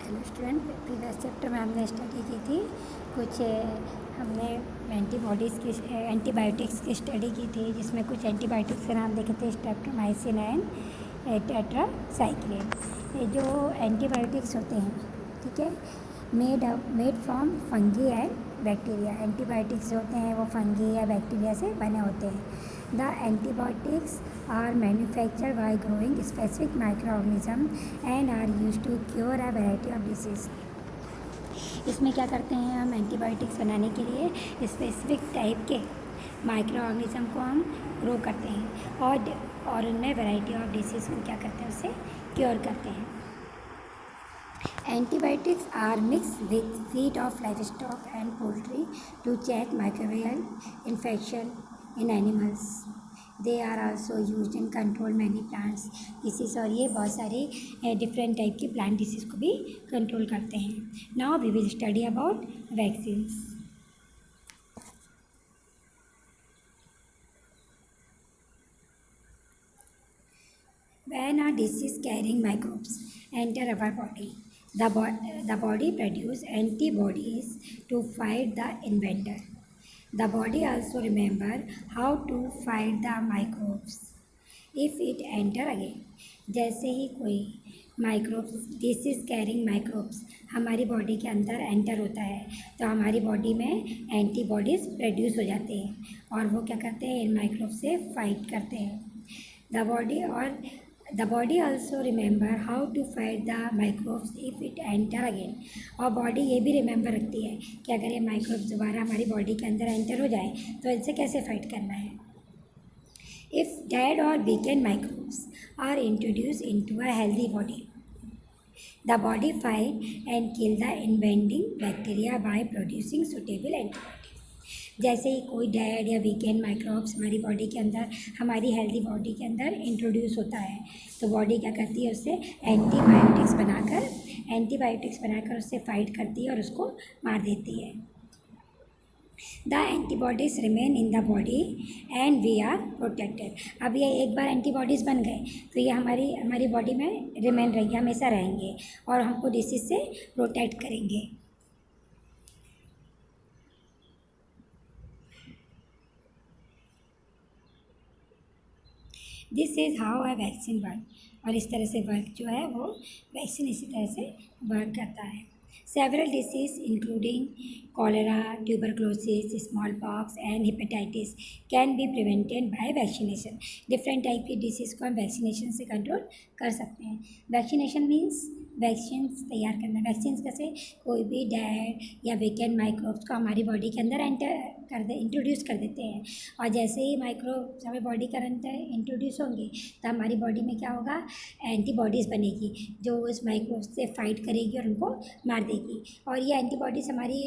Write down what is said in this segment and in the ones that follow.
Hello student, previous chapter में हमने study की थी कुछ हमने एंटीबायोटिक्स की स्टडी की थी, जिसमें कुछ एंटीबायोटिक्स के नाम देखे थे, स्ट्रेप्टोमाइसिन एंड टेट्रासाइक्लिन। ये जो एंटीबायोटिक्स होते हैं, ठीक है, made from fungi and bacteria. Antibiotics होते हैं वो फंगी या बैक्टीरिया से बने होते हैं। The antibiotics are manufactured by growing specific microorganisms and are used to cure a variety of disease. इसमें क्या करते हैं हम एंटीबायोटिक्स बनाने के लिए स्पेसिफिक टाइप के माइक्रो ऑर्गेनिज्म को हम ग्रो करते हैं और उनमें वैरायटी ऑफ डिसीज़ को क्या करते हैं, उससे क्योर करते हैं। Antibiotics are mixed with feed of livestock and poultry to check microbial infection in animals. They are also used in control many plants disease, और ये बहुत सारे डिफरेंट टाइप की प्लांट डिसीज़ को भी कंट्रोल करते हैं। Now we will study about vaccines. When a disease carrying microbes enter our body, the body produces antibodies to fight the invader. The body also remember how to fight the microbes if it enter again. जैसे ही कोई microbes, disease carrying microbes हमारी body के अंदर enter होता है तो हमारी बॉडी में एंटीबॉडीज़ प्रोड्यूस हो जाते हैं और वो क्या करते हैं, इन माइक्रोब्स से फाइट करते हैं। The body also remember how to fight the microbes if it enter again. और बॉडी ये भी रिमेंबर रखती है कि अगर ये माइक्रोब्स दोबारा हमारी बॉडी के अंदर एंटर हो जाए तो इनसे कैसे फाइट करना है। If dead or weakened microbes are introduce into a healthy body, the body fight and kill the invading bacteria by producing suitable antibody. जैसे ही कोई डेड या वीकेंड माइक्रोब्स हमारी बॉडी के अंदर, हमारी हेल्दी बॉडी के अंदर इंट्रोड्यूस होता है तो बॉडी क्या करती है, उससे एंटीबायोटिक्स बनाकर उससे फाइट करती है और उसको मार देती है। The antibodies remain in the body and we are protected. अब ये एक बार एंटीबॉडीज़ बन गए तो ये हमारी बॉडी में रिमेन रहेंगे, हमेशा रहेंगे और हमको डिसीज से प्रोटेक्ट करेंगे। This is how a vaccine work. और इस तरह से वर्क जो है वो वैक्सीन इसी तरह से वर्क करता है। Several disease including cholera, tuberculosis, small pox and hepatitis can be prevented by vaccination. Different type की डिसीज़ को हम वैक्सीनेशन से कंट्रोल कर सकते हैं। वैक्सीनेशन मीन्स वैक्सीन तैयार करना। वैक्सीन कैसे, कोई भी डेड या वीकेंड माइक्रोब्स को हमारी बॉडी के अंदर इंट्रोड्यूस कर देते हैं और जैसे ही माइक्रोब्स हमारी बॉडी के अंदर इंट्रोड्यूस होंगे तो हमारी बॉडी में क्या होगा, एंटीबॉडीज़ बनेगी जो उस माइक्रोब्स से फाइट करेगी और उनको मार देगी। और ये एंटीबॉडीज़ हमारी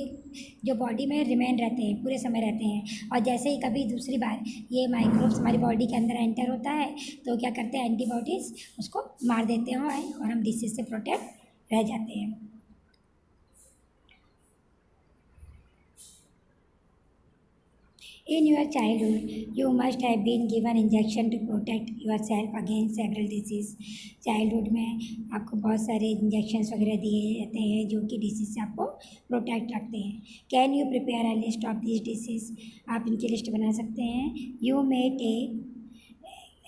जो बॉडी में रिमेन रहते हैं, पूरे समय रहते हैं और जैसे ही कभी दूसरी बार ये माइक्रोब्स हमारी बॉडी के अंदर एंटर होता है तो क्या करते हैं, एंटीबॉडीज़ उसको मार देते हैं और हम डिसीज से प्रोटेक्ट रह जाते हैं। In your childhood, you must have been given injection to protect yourself against several disease. Childhood में आपको बहुत सारे इंजेक्शन्स वगैरह दिए जाते हैं जो कि डिसीज से आपको प्रोटेक्ट रखते हैं। Can you prepare a list of this disease. आप इनकी लिस्ट बना सकते हैं। You may take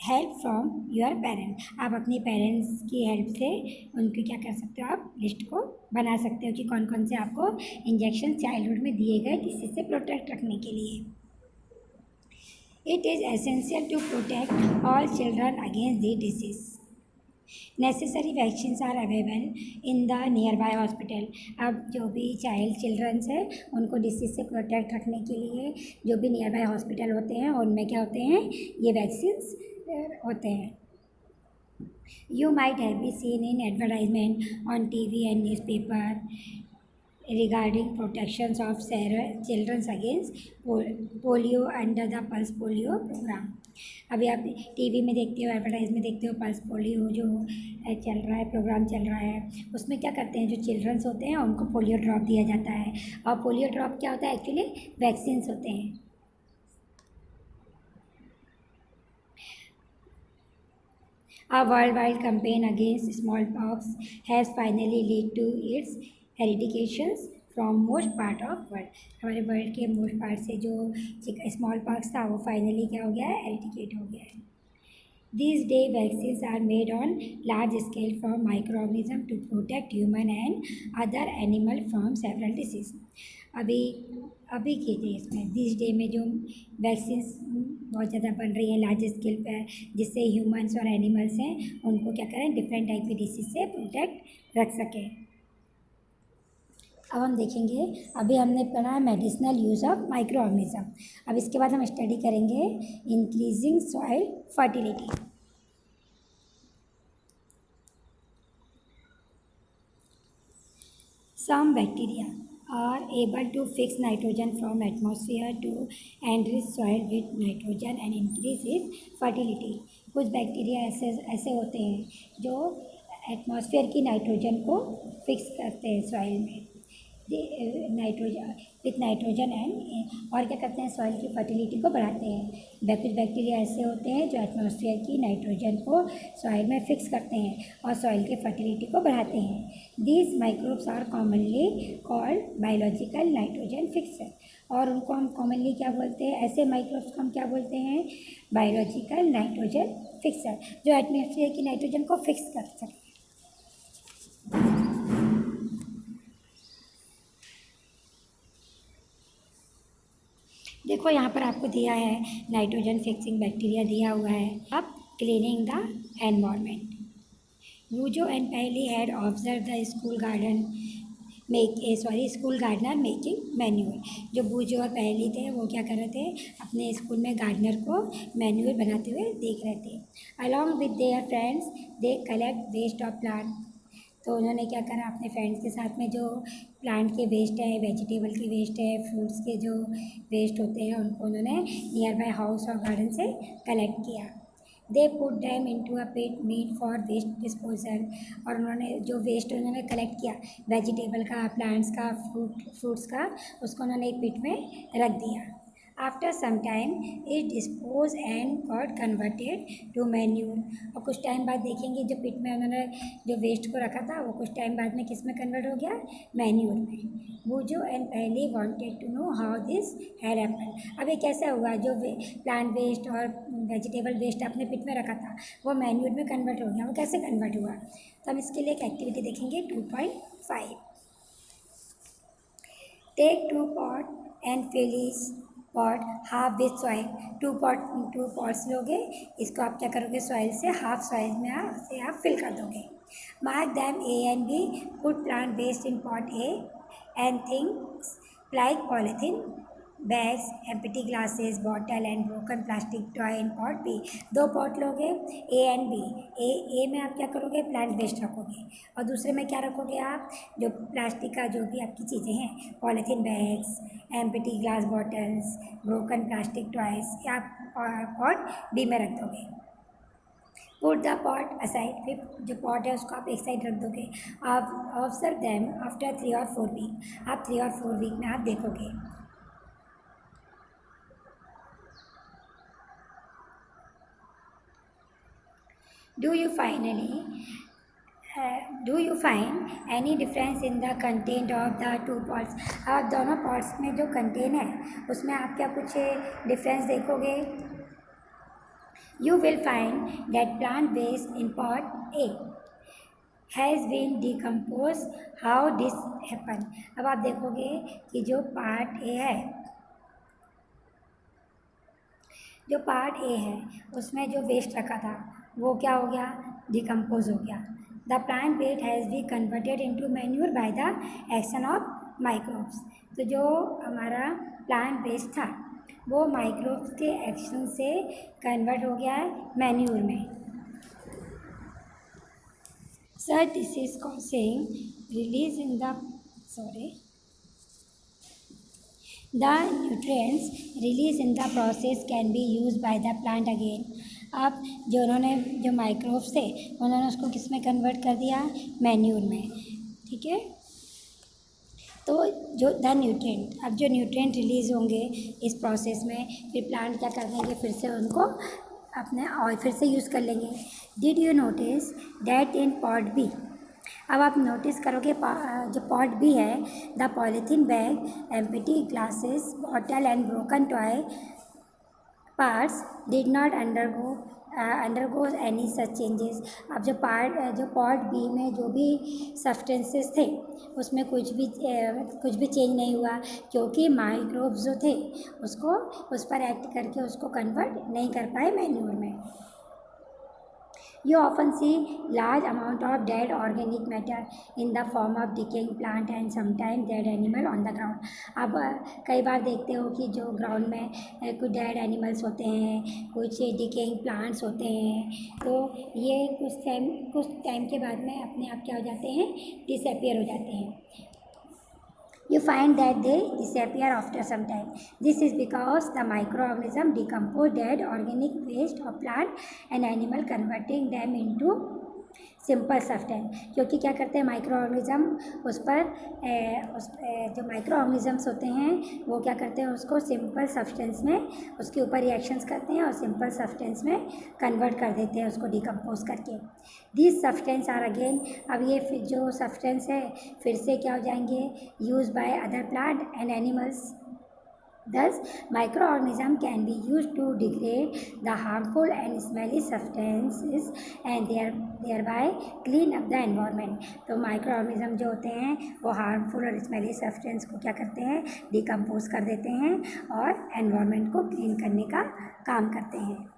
help from your parent. आप अपने पेरेंट्स की हेल्प से उनकी क्या कर सकते हो, आप लिस्ट को बना सकते हो कि कौन कौन से आपको इंजेक्शन चाइल्डहुड में दिए गए डिसीज से प्रोटेक्ट रखने के लिए। It is essential to protect all children against the disease. Necessary vaccines are available in the nearby hospital. अब जो भी चिल्ड्रंस है उनको डिसीज से प्रोटेक्ट रखने के लिए जो भी नियर बाय हॉस्पिटल होते हैं उनमें क्या होते हैं, ये वैक्सीन्स होते हैं। You might have been seen in advertisement on TV and newspaper regarding protections of children against polio under the pulse polio program. अभी आप टीवी में देखते हो, एडवर्टाइज में देखते हो, पल्स पोलियो जो चल रहा है, प्रोग्राम चल रहा है, उसमें क्या करते हैं, जो चिल्ड्रंस होते हैं उनको पोलियो ड्रॉप दिया जाता है। और पोलियो ड्रॉप क्या होता है, एक्चुअली वैक्सीन्स होते हैं। A worldwide campaign against smallpox has finally led to its eradications from most part of world. हमारे वर्ल्ड के मोस्ट पार्ट से जो स्मॉल पॉक्स था वो फाइनली क्या हो गया है, एरिडिकेट हो गया है। These day vaccines are made on large scale from microorganisms to protect human and other animal from several disease। अभी के डेज में दिस डे में जो वैक्सीन्स बहुत ज़्यादा बन रही हैं लार्ज स्केल पर, जिससे ह्यूमंस और एनिमल्स हैं उनको क्या करें, डिफरेंट टाइप की डिसीज से प्रोटेक्ट रख सकें। अब हम देखेंगे, अभी हमने पढ़ा medicinal use of microorganism. अब इसके बाद हम स्टडी करेंगे increasing soil fertility. Some bacteria are able to fix nitrogen from atmosphere to enrich soil with nitrogen and increase its fertility. कुछ बैक्टीरिया ऐसे होते हैं जो एटमॉस्फेयर की नाइट्रोजन को फिक्स करते हैं सॉइल में, नाइट्रोजन विथ नाइट्रोजन एंड, और क्या करते हैं, सॉइल की फर्टिलिटी को बढ़ाते हैं। कुछ बैक्टीरिया ऐसे होते हैं जो एटमॉस्फेयर की नाइट्रोजन को सॉइल में फिक्स करते हैं और सॉइल की फर्टिलिटी को बढ़ाते हैं। These microbes are commonly called biological nitrogen fixer. और उनको हम कॉमनली क्या बोलते हैं, ऐसे माइक्रोब्स को हम क्या बोलते हैं, बायोलॉजिकल नाइट्रोजन फिक्सर, जो एटमॉस्फेयर की नाइट्रोजन को फिक्स कर सकते हैं। देखो यहाँ पर आपको दिया है नाइट्रोजन फिक्सिंग बैक्टीरिया दिया हुआ है। अब cleaning the environment. Boojho and Paheli had observe the school gardener making manure. जो बूजो और पैली थे वो क्या कर रहे थे, अपने स्कूल में गार्डनर को मैन्यूर बनाते हुए देख रहे थे। Along with their friends they collect waste of plant. तो उन्होंने क्या करा, अपने फ्रेंड्स के साथ में जो प्लांट के वेस्ट है, वेजिटेबल के वेस्ट है, फ्रूट्स के जो वेस्ट होते हैं उनको उन्होंने नियर बाय हाउस और गार्डन से कलेक्ट किया। They put them into a pit meant for waste disposal. और उन्होंने जो वेस्ट उन्होंने कलेक्ट किया वेजिटेबल का, प्लांट्स का, फ्रूट्स का, उसको उन्होंने एक पिट में रख दिया। After some time it dispose and got converted to manure. और कुछ टाइम बाद देखेंगे जो पिट में उन्होंने जो वेस्ट को रखा था वो कुछ टाइम बाद में किस में कन्वर्ट हो गया, मैन्यूर में। Boojho and Paheli wanted to know how this had happened. अब ये कैसे हुआ, जो प्लांट वेस्ट और वेजिटेबल वेस्ट आपने पिट में रखा था वो मैन्यूर में कन्वर्ट हो गया, वो कैसे कन्वर्ट हुआ। तो हम इसके लिए एक एक्टिविटी देखेंगे 2.5। Take 2 pot and fill each pot half with soil. Two pots लोगे, इसको आप क्या करोगे, सॉइल से हाफ सॉइल में आप फिल कर दोगे। Mark them A and B. Put plant waste in pot A and things like polythene bags, empty glasses, bottle and broken plastic toy in pot B. 2 pot लोगे, A and B. ए में आप क्या करोगे, plant waste रखोगे, और दूसरे में क्या रखोगे आप, जो प्लास्टिक का जो भी आपकी चीज़ें हैं, polythene bags, empty glass bottles, broken plastic toys, या पॉट बी में रख दोगे। Put the pot aside. फिर जो पॉट है उसको आप एक साइड रख दोगे। आप ऑब्जर्व दैम आफ्टर 3 और 4 वीक। आप 3 और 4 वीक में आप देखोगे। Do you find any difference in the content of the 2 pots? अब दोनों pots में जो कंटेन है उसमें आप क्या कुछ डिफरेंस देखोगे। You will find that plant waste in pot A has been decomposed. How this happen? अब आप देखोगे कि जो पार्ट ए है, जो पार्ट ए है उसमें जो वेस्ट रखा था वो क्या हो गया, डिकम्पोज हो गया। The plant waste has be converted into manure by the action of microbes. तो जो हमारा प्लांट वेस्ट था वो माइक्रोब्स के एक्शन से कन्वर्ट हो गया है मैन्यूर में। Sir this is causing release in the The nutrients released in the process can be used by the plant again. अब जो उन्होंने जो माइक्रोब्स थे उन्होंने उसको किस में कन्वर्ट कर दिया, मैन्यूर में। ठीक है, तो जो द न्यूट्रिएंट, अब जो न्यूट्रिएंट रिलीज़ होंगे इस प्रोसेस में, फिर प्लांट क्या कर देंगे, फिर से उनको अपने और फिर से यूज़ कर लेंगे। Did you notice that in pot B, अब आप नोटिस करोगे जो पॉट बी है, the polythene bag, empty glasses, bottle and broken toy parts did not undergoes any such changes. अब जो पॉट बी में जो भी सब्सटेंसेस थे उसमें कुछ भी चेंज नहीं हुआ, क्योंकि माइक्रोब्स जो थे उसको उस पर एक्ट करके उसको कन्वर्ट नहीं कर पाए मैन्योर में। You often see large amount of dead organic matter in the form of decaying plant and sometimes dead animal on the ground। अब कई बार देखते हो कि जो ग्राउंड में कुछ डेड एनिमल्स होते हैं, कुछ डिकेइंग प्लांट्स होते हैं, तो ये कुछ टाइम के बाद में अपने आप क्या हो जाते हैं, डिसअपियर हो जाते हैं। You find that they disappear after some time. This is because the microorganism decompose dead organic waste of plant and animal, converting them into simple substance. क्योंकि क्या करते हैं माइक्रो ऑर्गेनिज़म उस पर जो माइक्रो ऑर्गेनिज़म्स होते हैं वो क्या करते हैं, उसको सिंपल सब्सटेंस में उसके ऊपर रिएक्शंस करते हैं और सिंपल सब्सटेंस में कन्वर्ट कर देते हैं उसको डिकम्पोज करके। दिस सब्सटेंस आर अगेन, अब ये जो सब्सटेंस है फिर से क्या हो जाएंगे, use by other plant and animals. Thus, microorganisms can be used to degrade the harmful and smelly substances and thereby clean up the environment। तो माइक्रोऑर्गेनिज्म जो होते हैं वो हार्मफुल और स्मेली सब्सटेंस को क्या करते हैं, डिकम्पोज कर देते हैं और एनवायरनमेंट को क्लीन करने का काम करते हैं।